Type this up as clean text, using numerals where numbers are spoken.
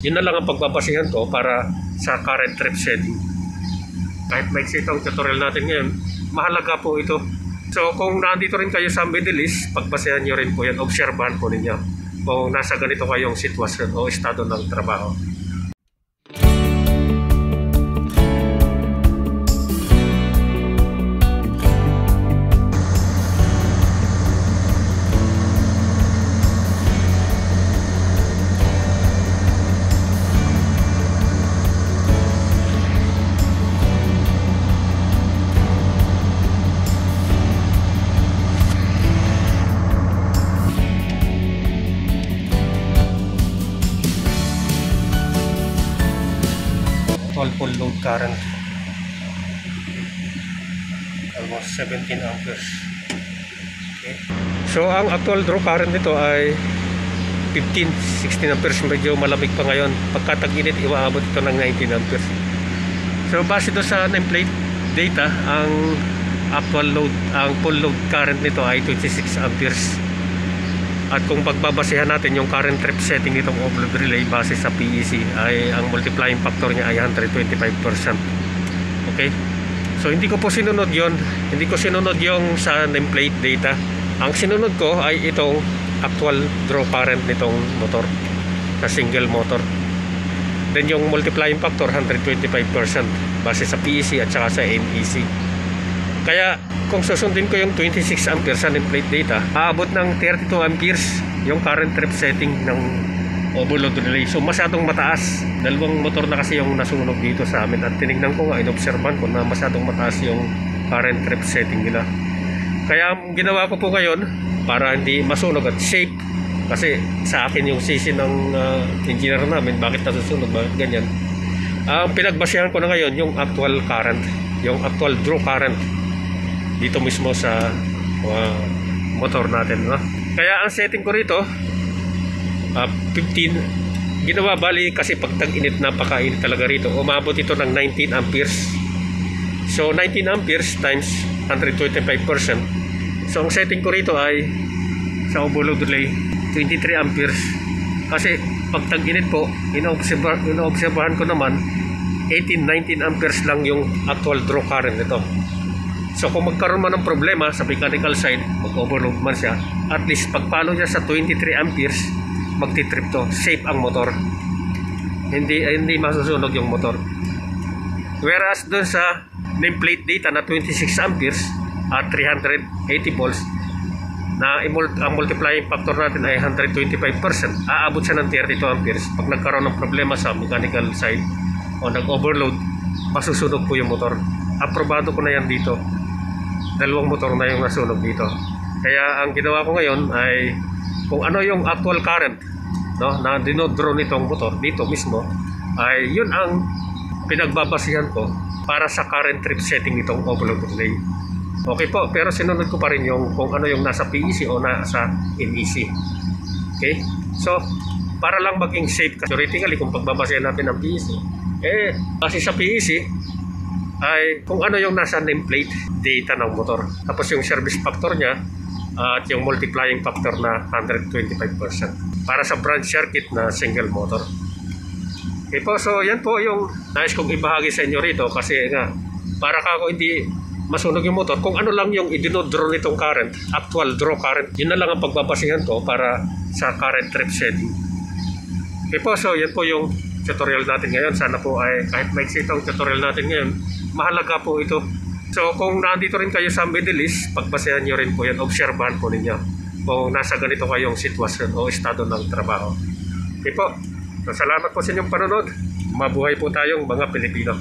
Yun na lang ang pagbabasihan ko para sa current trip setting. Kahit maiksi itong tutorial natin ngayon, mahalaga po ito. So kung nandito rin kayo sa Middle East, pagbasihan nyo rin po yan, obserbahan po ninyo kung nasa ganito kayong sitwasyon o estado ng trabaho. Full load current, almost 17 amperes. Okay. So ang actual draw current nito ay 15-16 amperes. Medyo malamig pa ngayon. Pagka tag-init, iwaabot ito ng 19 amperes. So base doon sa nameplate data, ang actual load, ang full load current nito ay 26 amperes. At kung pagbabasehan natin yung current trip setting nitong overload relay base sa PEC, ay ang multiplying factor niya ay 125%. Okay? So hindi ko po sinunod yon. Hindi ko sinunod yung sa nameplate data. Ang sinunod ko ay itong actual draw current nitong motor na single motor. Then yung multiplying factor 125% base sa PEC at saka sa NEC. Kaya kung susundin ko yung 26 amperes sa nameplate data, aabot ng 32 amperes yung current trip setting ng overload relay. So masyadong mataas. Dalawang motor na kasi yung nasunog dito sa amin. At tinignan ko nga, inobserban ko na masyadong mataas yung current trip setting nila. Kaya ang ginawa ko po ngayon, para hindi masunog at safe, kasi sa akin yung sisi ng engineer namin, bakit nasusunog, bakit ganyan. Ang pinagbasehan ko na ngayon yung actual current, yung actual draw current dito mismo sa motor natin, no? Kaya ang setting ko rito 15. Ginawa bali kasi pag tag-init, napakainit talaga rito. Umabot ito ng 19 amperes. So 19 amperes times 125%. So ang setting ko rito ay sa overload relay 23 amperes. Kasi pag tag-init po, inoobserbahan ko naman 18-19 amperes lang yung actual draw current nito. So kung magkaroon man ng problema sa mechanical side, mag-overload man siya, at least pag-follow niya sa 23 amperes, magti-trip to. Safe ang motor. Hindi masusunog yung motor. Whereas doon sa nameplate data na 26 amperes at 380 volts, na ang multiplying factor natin ay 125%, aabot siya ng 32 amperes. Pag nagkaroon ng problema sa mechanical side o nag-overload, masusunog po yung motor. Aprobado ko na yan dito. Dalawang motor na yung nasunog dito. Kaya ang ginawa ko ngayon ay kung ano yung actual current, no, na dinodraw nitong motor dito mismo, ay yun ang pinagbabasihan ko para sa current trip setting nitong overload relay. Okay po, pero sinunod ko pa rin yung kung ano yung nasa PEC o nasa NEC. Okay? So, para lang maging safe, theoretically kung pagbabasihan natin ng PEC, base sa PEC ay kung ano yung nasa nameplate data ng motor. Tapos yung service factor niya at yung multiplying factor na 125% para sa branch circuit na single motor. Okay po, so yan po yung nais kong ibahagi sa inyo rito kasi nga, para kako hindi masunog yung motor, kung ano lang yung idinodraw nitong current, actual draw current, yun na lang ang pagbabasihan ko para sa current trip setting. Okay po, so yan po yung tutorial natin ngayon. Sana po ay kahit maiksi itong tutorial natin ngayon, mahalaga po ito. So kung nandito rin kayo sa Middle East, pagbasehan nyo rin po yan, obserbahan po ninyo kung nasa ganito kayong sitwasyon o estado ng trabaho. Okay po, so, salamat po sa inyong panonood. Mabuhay po tayong mga Pilipino.